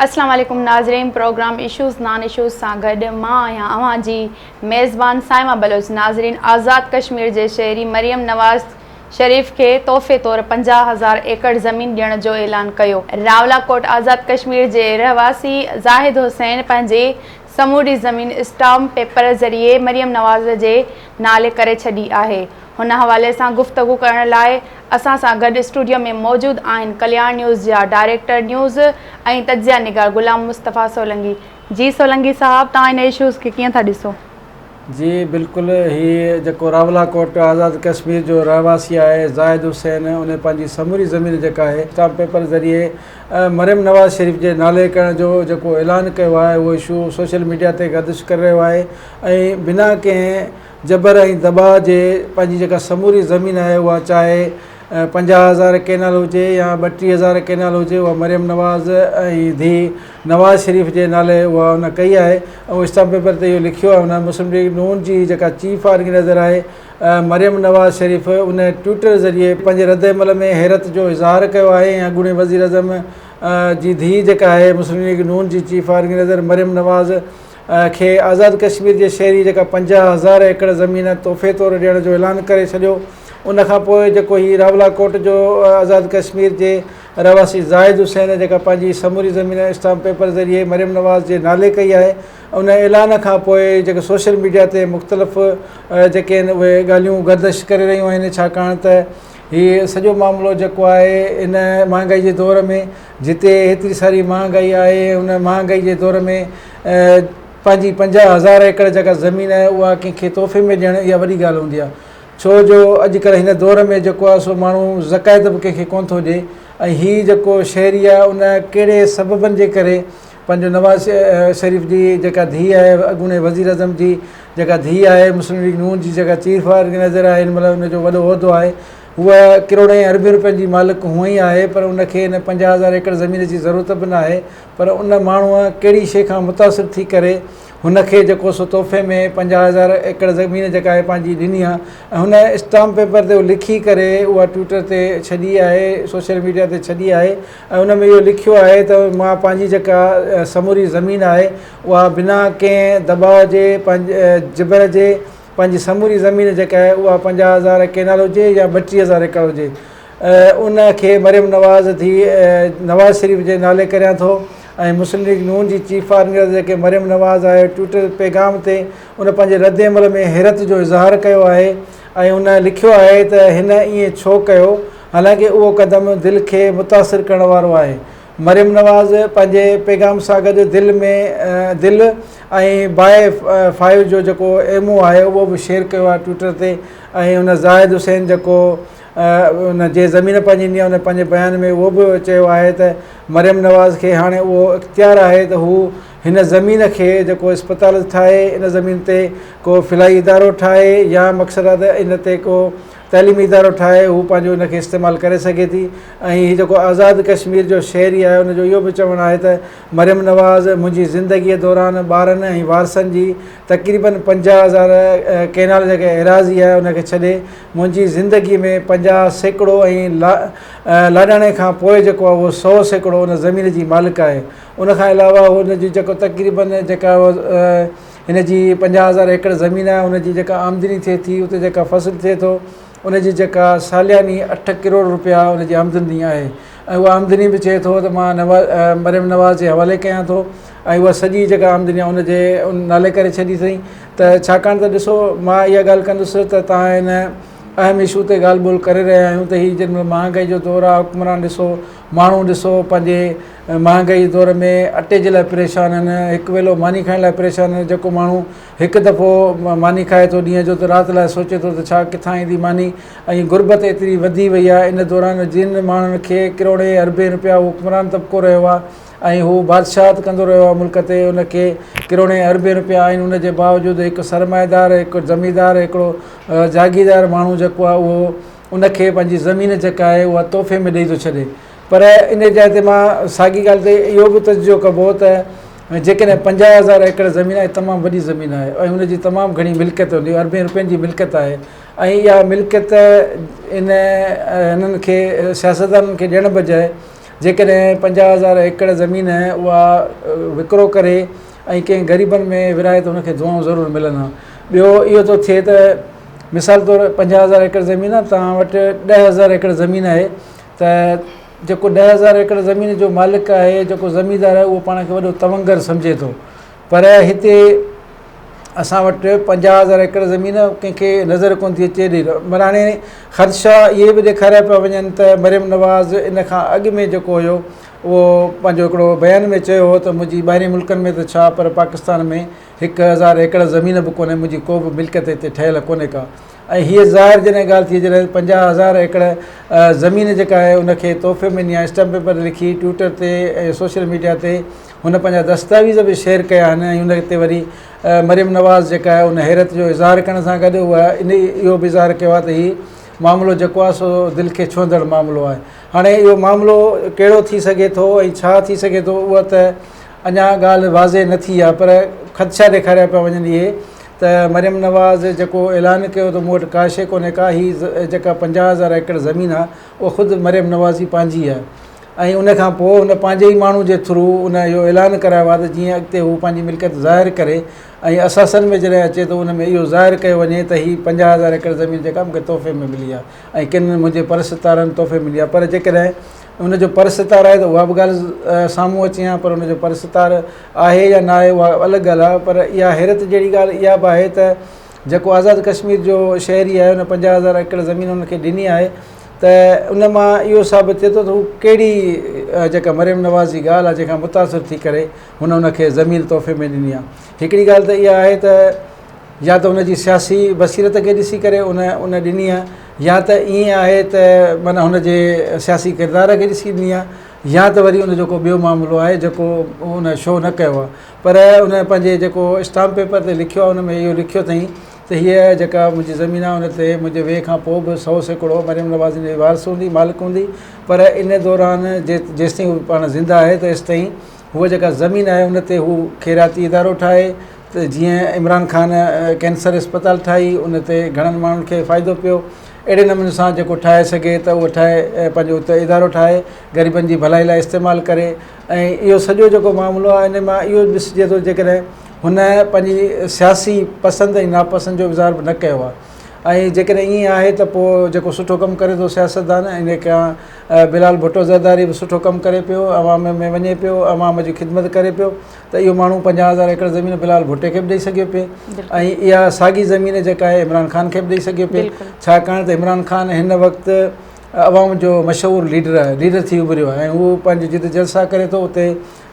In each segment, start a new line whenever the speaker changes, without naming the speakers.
अस्सलाम वालेकुम नाज़रीन। प्रोग्राम इशूज़ नॉन इशूज़ सां गॾु मां आहियां अवां जी मेज़बान साइमा बलोच। नाज़रीन, आज़ाद कश्मीर जे शहरी मरियम नवाज़ शरीफ़ के तोहफ़े तौर 50,000 एकड़ ज़मीन ॾियण जो ऐलान कयो। रावलाकोट आज़ाद कश्मीर जे रहवासी ज़ाहिद हुसैन पंहिंजे समूरी ज़मीन स्टाम्प पेपर ज़रिए मरियम नवाज़ जे नाले करे छॾी आहे। हुन हवाले सां गुफ़्तगू करण लाइ असां सां गॾु स्टूडियो में मौजूद आहिनि कल्याण न्यूज़ जा डायरेक्टर न्यूज़ ऐं तजिया निगार गुलाम मुस्तफ़ा सोलंगी। जी सोलंगी साहब, तव्हां इन इशूज़ खे कीअं था ॾिसो?
जी बिल्कुलु, हीअ जेको रावलाकोट आज़ाद कश्मीर जो रहवासी आहे ज़ाहिद हुसैन, उन पंहिंजी समूरी ज़मीन जेका आहे स्टाम्प पेपर ज़रिए मरियम नवाज़ शरीफ़ जे नाले करण जो जेको ऐलान कयो आहे, उहो इशू सोशल मीडिया ते गर्दिश करे रहियो आहे ऐं बिना कंहिं जबर ऐं दबाव जे पंहिंजी जेका समूरी ज़मीन आहे उहा चाहे 50,000 केनाल हुजे या 32,000 केनाल हुजे, उहा मरियम नवाज़ ऐं धीउ नवाज़ शरीफ़ जे नाले उहा उन कई आहे। ऐं स्टाम्प पेपर ते इहो लिखियो आहे। उन मुस्लिम लीग नून जी जेका चीफ ऑर्गेनाइज़र आहे मरियम नवाज़ शरीफ़, उन ट्विटर ज़रिए पंहिंजे रद्द अमल में हैरत जो इज़हार कयो आहे। ऐं अॻूणे वज़ीर अज़म जी धीउ जेका आहे मुस्लिम लीग नून जी चीफ ऑर्गेनाइज़र मरियम नवाज़ खे आज़ाद कश्मीर जे शहरी जेका 50,000 एकड़ ज़मीन तोहफ़े तौरु ॾियण जो ऐलान करे छॾियो। उनखां पोइ जेको हीउ रावलाकोट जो आज़ाद कश्मीर जे रहवासी ज़ाहिद हुसैन जेका पंहिंजी समूरी ज़मीन स्टाम्प पेपर ज़रिए मरियम नवाज़ जे नाले कई आहे, उन ऐलान खां पोइ जेके सोशल मीडिया ते मुख़्तलिफ़ जेके आहिनि उहे ॻाल्हियूं गर्दिश करे रहियूं आहिनि, छाकाणि त हीअ सॼो मामिलो जेको आहे इन महांगाई जे दौर में, जिते हेतिरी सारी महांगाई आहे, उन महांगाई जे दौर में पंहिंजी 50,000 एकड़ जेका ज़मीन आहे उहा कंहिंखे तोहफ़े में ॾियणु इहा वॾी ॻाल्हि हूंदी आहे। छो जो अॼुकल्ह हिन दौर में जेको आहे सो माण्हू ज़कायत बि कंहिंखे कोन थो ॾिए। ऐं हीअ जेको शहरी आहे उन कहिड़े सबबनि जे करे पंहिंजो नवाज़ शरीफ़ जी जेका धीउ आहे, अॻूणे वज़ीर अज़म जी जेका धीउ आहे, मुस्लिम लीग नून जी जेका चीफ ऑर्गेनाइज़र आहे, हिन महिल हुनजो वॾो उहिदो आहे, उहा किरोड़े अरबे रुपयनि जी मालिक हूअं ई आहे, पर उनखे हिन 50,000 एकड़ ज़मीन जी ज़रूरत बि न आहे। पर उन माण्हूअ कहिड़ी शइ खां मुतासिर थी करे हुनखे जेको सो तोहफ़े में 50,000 एकड़ ज़मीन जेका आहे पंहिंजी ॾिनी आहे। ऐं हुन स्टाम्प पेपर ते लिखी करे उहा ट्विटर ते छॾी आहे, सोशल मीडिया ते छॾी आहे। ऐं उन में इहो लिखियो आहे त मां पंहिंजी जेका समूरी ज़मीन आहे उहा बिना कंहिं दबाव जे पंहिंजे जबर जे पंहिंजी समूरी ज़मीन जेका आहे उहा 50,000 केनाल हुजे या 32,000 एकड़ हुजे, उनखे मरियम नवाज़ धीउ नवाज़ शरीफ़ जे नाले करियां थो। ऐं मुस्लिम लीग नून जी चीफ ऑर्गेनाइज़र जेके मरियम नवाज़ आहे, ट्विटर पैगाम ते उन पंहिंजे रद्द अमल में हैरत जो इज़हार कयो आहे ऐं उन लिखियो आहे त हिन ईअं छो कयो, हालांकि उहो क़दम दिलि खे मुतासिर करण वारो आहे। मरियम नवाज़ पंहिंजे पैगाम सां गॾु दिलि ऐं बाय 5 जो जेको एमओ आहे उहो बि शेयर कयो आहे ट्विटर ते। ऐं हुन ज़ाहिद हुसैन जेको उन जे ज़मीन पंहिंजी ॾिनी आहे, उन पंहिंजे बयान में उहो बि चयो आहे त मरियम नवाज़ खे हाणे उहो इख़्तियार आहे त हू हिन ज़मीन खे जेको इस्पताल ठाहे, इन ज़मीन ते को फिलाई इदारो ठाहे या मक़सदु आहे त इन ते को तइलीमी इदारो ठाहे, हू पंहिंजो उनखे इस्तेमालु करे सघे थी। ऐं हीउ जेको आज़ाद कश्मीर जो शहरी आहे उनजो इहो बि चवणु आहे त मरियम नवाज़ मुंहिंजी ज़िंदगीअ दौरान ॿारनि ऐं वारसनि जी तक़रीबन 50,000 केनाल जेके एराज़ी आहे उनखे छॾे मुंहिंजी ज़िंदगी में 50 सैकड़ो ऐं लाॾाणे खां पोइ जेको आहे उहो 100 सैकड़ो उन ज़मीन जी मालिक आहे। उनखां अलावा हुनजी जेको तक़रीबन जेका हिन जी 50,000 एकड़ ज़मीन आहे, उनजी जेका आमदनी थिए थी, उते जेका फ़सुलु थिए थो, उनजी जेका सालियानी 8 करोड़ रुपया उनजी आमदनी आहे। ऐं उहा आमदनी बि चए थो त मां मरियम नवाज़ जे हवाले कयां थो ऐं उहा सॼी जेका आमदनी आहे उनजे नाले करे छॾी अथई। त छाकाणि त ॾिसो, मां इहा ॻाल्हि कंदुसि त तव्हां हिन अहम इशू ते ॻाल्हि ॿोल करे रहिया आहियूं त हीअ जंहिं महिल महांगाई जो दौरु आहे, हुकुमरान ॾिसो, माण्हू ॾिसो पंहिंजे महांगाई दौर में अटे जे लाइ परेशान आहिनि, हिकु वेलो मानी खाइण लाइ परेशान आहिनि। जेको माण्हू हिकु दफ़ो मानी खाए थो ॾींहं जो त राति लाइ सोचे थो त छा किथां ईंदी मानी। ऐं गुरबत एतिरी वधी वई आहे इन दौरान, जिन माण्हुनि खे किरोड़े अरबे रुपया हुकुमरान तबिको रहियो आहे ऐं हू बादशाहत कंदो रहियो आहे मुल्क ते, उनखे किरोड़े अरबे रुपया आहिनि। उनजे बावजूदि हिकु सरमाएदार, हिकु ज़मींदार, हिकिड़ो जागीरदार माण्हू जेको आहे उहो उनखे पंहिंजी ज़मीन जेका आहे उहा तोहफ़े में ॾेई थो छॾे। पर इन जाइ ते मां साॻी ॻाल्हि ते इहो बि तजियो कबो त जेकॾहिं 50,000 एकड़ ज़मीन आहे, तमामु वॾी ज़मीन आहे ऐं हुनजी तमामु घणी मिल्कियत हूंदी, अरबे रुपयनि जी मिल्कियत आहे। ऐं इहा मिल्कियत हिननि खे सियासतदाननि खे ॾियण बजाए जेकॾहिं 50,000 एकड़ ज़मीन उहा विकिरो करे ऐं कंहिं ग़रीबनि में विराए त हुनखे दुआऊं ज़रूरु मिलंदा। ॿियो इहो थो थिए त मिसाल तौरु 50,000 एकड़ ज़मीन आहे, तव्हां वटि 10,000 एकड़ ज़मीन आहे, त जेको 10,000 एकड़ ज़मीन जो मालिक आहे, जेको ज़मीनदार आहे, उहो पाण खे वॾो तवंगर सम्झे थो। पर हिते असां वटि 50,000 एकड़ ज़मीन कंहिंखे नज़र कोन थी अचे ॾे। पर हाणे ख़दशा इहे बि ॾेखारिया पिया वञनि त मरियम नवाज़ इन खां अॻु में जेको हुयो उहो पंहिंजो हिकिड़ो बयान में चयो हो त मुंहिंजी ॿाहिरीं मुल्कनि में त छा, पर पाकिस्तान में 1,000 एकड़ ज़मीन बि कोन्हे, मुंहिंजी को बि मिल्कियत हिते ठहियल कोन्हे का। ऐं हीअ ज़ाहिर जॾहिं ॻाल्हि थी, जॾहिं 50,000 एकड़ ज़मीन जेका आहे उनखे तोहफ़े में ॾिनी, स्टैम्प पेपर लिखी ट्विटर ते ऐं सोशल मीडिया ते हुन पंहिंजा दस्तावेज़ बि शेयर कया आहिनि। ऐं हुन ते वरी मरियम नवाज़ जेका आहे उन हैरत जो इज़हार करण सां गॾु उहा इहो बि इज़हार कयो आहे त हीउ मामिलो जेको आहे सो दिलि खे छुहंदड़ मामिलो आहे। हाणे इहो मामिलो कहिड़ो थी सघे थो ऐं छा थी सघे थो, उहा त अञा ॻाल्हि वाज़े न थी आहे, पर ख़दशा ॾेखारिया पिया वञनि इहे त मरियम नवाज़ जेको ऐलान कयो त मूं वटि का शइ कोन्हे का, हीअ जेका 50,000 एकड़ ज़मीन आहे उहा ख़ुदि मरियम नवाज़ जी पंहिंजी आहे। ऐं उनखां पोइ हुन पंहिंजे ई माण्हू जे थ्रू उन इहो ऐलान करायो आहे त जीअं अॻिते हू पंहिंजी मिल्कियत ज़ाहिर करे ऐं असासन में जॾहिं अचे त उन में इहो ज़ाहिर कयो वञे त हीअ 50,000 एकड़ ज़मीन जेका मूंखे तोहफ़े में मिली आहे ऐं किन मुंहिंजे परसतारनि तोहफ़े मिली आहे। पर जेकॾहिं उनजो परसतार आहे त उहा बि ॻाल्हि साम्हूं अचे हा, पर उनजो परसतार आहे या न आहे उहा अलॻि ॻाल्हि आहे। पर इहा हैरत जहिड़ी ॻाल्हि इहा बि आहे त जेको आज़ादु कश्मीर जो शहरी आहे उन 50,000 एकड़ ज़मीन उनखे ॾिनी आहे, त उन मां इहो साबित थिए थो त हू कहिड़ी जेका मरियम नवाज़ जी ॻाल्हि आहे जंहिंखां मुतासिर थी करे हुन उनखे ज़मीन तोहफ़े में ॾिनी आहे। हिकिड़ी ॻाल्हि त इहा आहे त या त हुनजी सियासी बसीरत खे ॾिसी करे उन ॾिनी आहे, या त ईअं आहे त माना हुनजे सियासी किरदार खे ॾिसी ॾिनी आहे, या त वरी उनजो को ॿियो मामिलो आहे जेको उन शो न कयो आहे। पर उन पंहिंजे जेको स्टाम्प पेपर ते लिखियो आहे उन में इहो लिखियो अथई त हीअ जेका मुंहिंजी ज़मीन आहे उन ते मुंहिंजे वेह खां पोइ बि 100% मरियम नवाज़ जी वारस हूंदी, मालिक हूंदी। पर इन दौरान जेसिताईं हू पाण ज़िंदा आहे त तेसिताईं हूअ जेका ज़मीन आहे उन ते हू ख़ैराती इदारो ठाहे, त जीअं इमरान ख़ान कैंसर अस्पताल ठाही उन ते घणनि माण्हुनि खे फ़ाइदो पियो, अहिड़े नमूने सां जेको ठाहे सघे त उहो ठाहे पंहिंजो उते इदारो ठाहे ग़रीबनि जी भलाई लाइ इस्तेमालु करे। ऐं इहो सॼो जेको मामिलो आहे इन मां इहो ॾिसिजे थो जेकॾहिं हुन पंहिंजी सियासी पसंदि ऐं नापसंदि जो इज़हार बि न कयो आहे। ऐं जेकॾहिं ईअं आहे त पोइ जेको सुठो कमु करे थो सियासतदान, इन खां बिलाल भुट्टो ज़रदारी बि सुठो कमु करे पियो, अवाम में वञे पियो, अवाम जी ख़िदमत करे पियो, त इहो माण्हू 50,000 एकड़ ज़मीन बिलाल भुट्टे खे बि ॾेई सघियो पिए। ऐं इहा साॻी ज़मीन जेका आहे इमरान ख़ान खे बि ॾेई सघियो पिए, छाकाणि त इमरान ख़ान हिन वक़्तु अवाम जो मशहूरु लीडर थी उभरियो आहे ऐं उहो पंहिंजी जिद जलसा करे थो। उते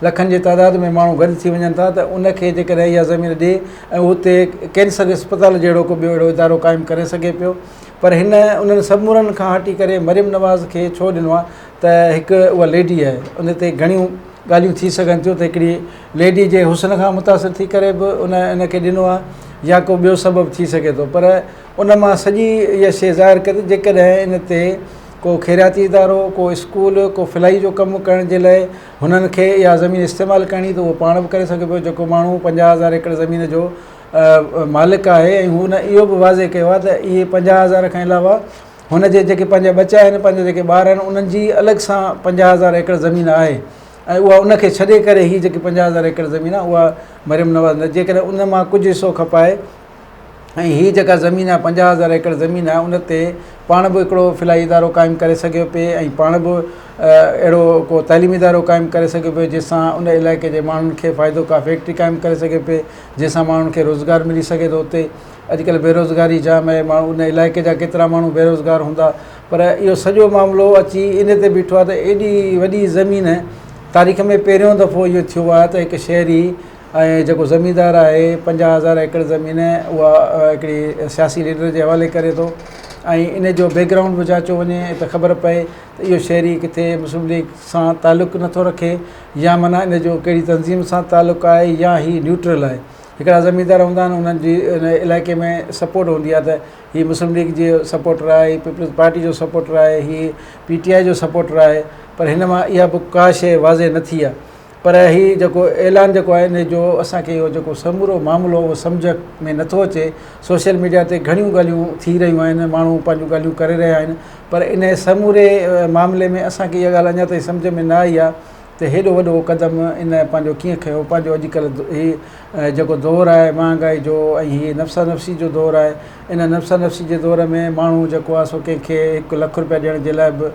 लखनि जी तादाद में माण्हू गॾु थी वञनि था, त उनखे जेकॾहिं इहा ज़मीन ॾिए ऐं उते कैंसर अस्पताल जहिड़ो को ॿियो अहिड़ो इदारो क़ाइमु करे सघे पियो। पर उन्हनि सभु खां हटी करे मरियम नवाज़ खे छो ॾिनो आहे त हिकु उहा लेडी आहे, उन ते घणियूं ॻाल्हियूं थी सघनि थियूं त हिकिड़ी लेडी जे हुस्न खां मुतासिर थी करे बि उनखे ॾिनो आहे, या को ॿियो सबबु थी सघे थो। पर उन मां सॼी इहा शइ ज़ाहिर करे जेकॾहिं इन ते को ख़ैराती इदारो, को स्कूल, को फिलाई जो कमु करण जे लाइ हुननि खे इहा ज़मीन इस्तेमालु करणी त उहो पाण बि करे सघे पियो। जेको माण्हू 50,000 एकड़ ज़मीन जो मालिक आहे ऐं हुन इहो बि वाज़े कयो आहे त इहे 50,000 खां अलावा हुनजे जेके पंहिंजा बचा आहिनि, पंहिंजा जेके ॿार आहिनि, उन्हनि जी अलॻि सां 50,000 एकड़ ज़मीन आहे ऐं उहा उनखे छॾे करे हीअ जेकी 50,000 एकड़ ज़मीन आहे उहा मरियम नवाज़ न, जेकॾहिं उन मां कुझु हिसो खपाए ऐं हीअ जेका ज़मीन आहे 50,000 एकड़ ज़मीन आहे उन ते पाण बि हिकिड़ो फिलाई इदारो क़ाइमु करे सघियो पिए ऐं पाण बि अहिड़ो को तइलीमी इदारो क़ाइमु करे सघियो पिए जंहिंसां उन इलाइक़े जे माण्हुनि खे फ़ाइदो, का फैक्ट्री क़ाइमु करे सघे पिए जंहिंसां माण्हुनि खे रोज़गारु मिली सघे थो। उते अॼुकल्ह बेरोज़गारी जाम आहे, माण्हू उन इलाइक़े जा केतिरा माण्हू बेरोज़गार हूंदा, पर इहो सॼो मामिलो अची इन ते बीठो आहे त एॾी वॾी ज़मीन तारीख़ में पहिरियों दफ़ो इहो थियो आहे त हिकु शहरी ऐं जेको ज़मीनदार आहे 50,000 एकड़ ज़मीन उहा हिकिड़ी सियासी लीडर जे हवाले करे थो ऐं इन जो बैकग्राउंड बि जाचो वञे त ख़बर पए त इहो शहरी किथे मुस्लिम लीग सां तालुक़ु नथो रखे या माना इन जो कहिड़ी तंज़ीम सां तालुक़ु आहे या हीअ न्यूट्रल आहे। हिकिड़ा ज़मीनदार हूंदा आहिनि, उन्हनि जी इन इलाइक़े में सपोर्ट हूंदी आहे त हीअ मुस्लिम लीग जो सपोर्टर आहे, हीअ पीपल्स पार्टी जो सपोर्टर आहे, हीअ PTI जो सपोर्टर आहे, पर हिन मां इहा बि का शइ वाज़े न थी आहे। पर हीउ जेको ऐलान जेको आहे इन जो असांखे इहो जेको समूरो मामिलो उहो सम्झ में नथो अचे। सोशल मीडिया ते घणियूं ॻाल्हियूं थी रहियूं आहिनि, माण्हू पंहिंजूं ॻाल्हियूं करे रहिया आहिनि, पर इन समूरे मामले में असांखे इहा ॻाल्हि अञा ताईं सम्झ में न आई आहे त हेॾो वॾो क़दम इन पंहिंजो कीअं खयो। पंहिंजो अॼुकल्ह हीउ जेको दौरु आहे महांगाई जो ऐं हीअ नफ़्सा नफ़्सी जो दौरु आहे, इन नफ़्सा नफ़्सी जे दौर में माण्हू जेको आहे सो कंहिंखे 1 लख रुपया ॾियण जे लाइ बि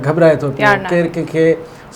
घबराए थो पियो, केरु कंहिंखे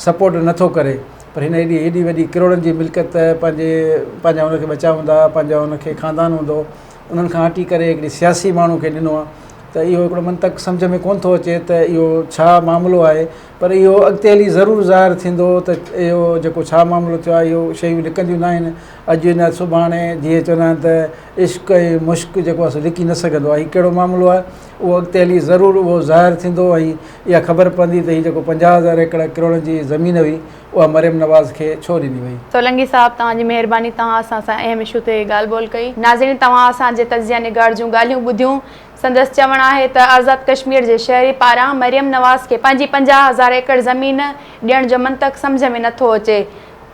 सपोर्ट नथो करे। पर हिन हेॾी वॾी किरोड़नि जी मिल्कियत पंहिंजा हुनखे बचा हूंदा, पंहिंजा हुनखे ख़ानदान हूंदो, उन्हनि खां हटी करे हिकिड़ी सियासी माण्हू खे ॾिनो आहे। त इहो हिकिड़ो मंतक सम्झ में कोन थो अचे त इहो छा मामिलो आहे, पर इहो अॻिते हली ज़रूरु ज़ाहिर थींदो त इहो जेको छा मामिलो थियो आहे, इहो शयूं लिकंदियूं न आहिनि अॼु न सुभाणे। जीअं चवंदा आहिनि त इश्क ऐं मुश्क जेको आहे सो लिकी न सघंदो आहे। हीउ कहिड़ो मामिलो आहे, उहो अॻिते हली ज़रूरु उहो ज़ाहिर थींदो ऐं इहा ख़बर पवंदी त हीउ जेको 50,000 एकड़ किरोड़नि जी ज़मीन हुई उहा मरियम नवाज़ खे छो ॾिनी वई।
सोलंकी साहब, तव्हांजी महिरबानी, तव्हां असां सां अहम इशू ते ॻाल्हि ॿोल कई। नाज़रीन, तव्हां असांजे तज़िया निगार जूं ॻाल्हियूं ॿुधियूं। संदसि चवणु आहे त आज़ाद कश्मीर जे शहरी पारां मरियम नवाज़ खे पंहिंजी 50,000 एकड़ ज़मीन ॾियण जो मंतक सम्झ में नथो अचे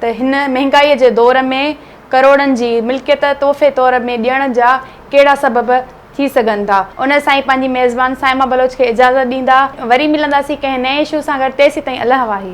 त हिन महांगाईअ जे दौर में करोड़नि जी मिल्कियत तोहफ़े तौर में ॾियण जा कहिड़ा सबब थी सघनि था। उन सां ई पंहिंजी मेज़बान साइमा बलोच खे इजाज़त ॾींदा। वरी मिलंदासीं कंहिं नए इशू सां गॾु। तेसीं ताईं अल्लाह वाही।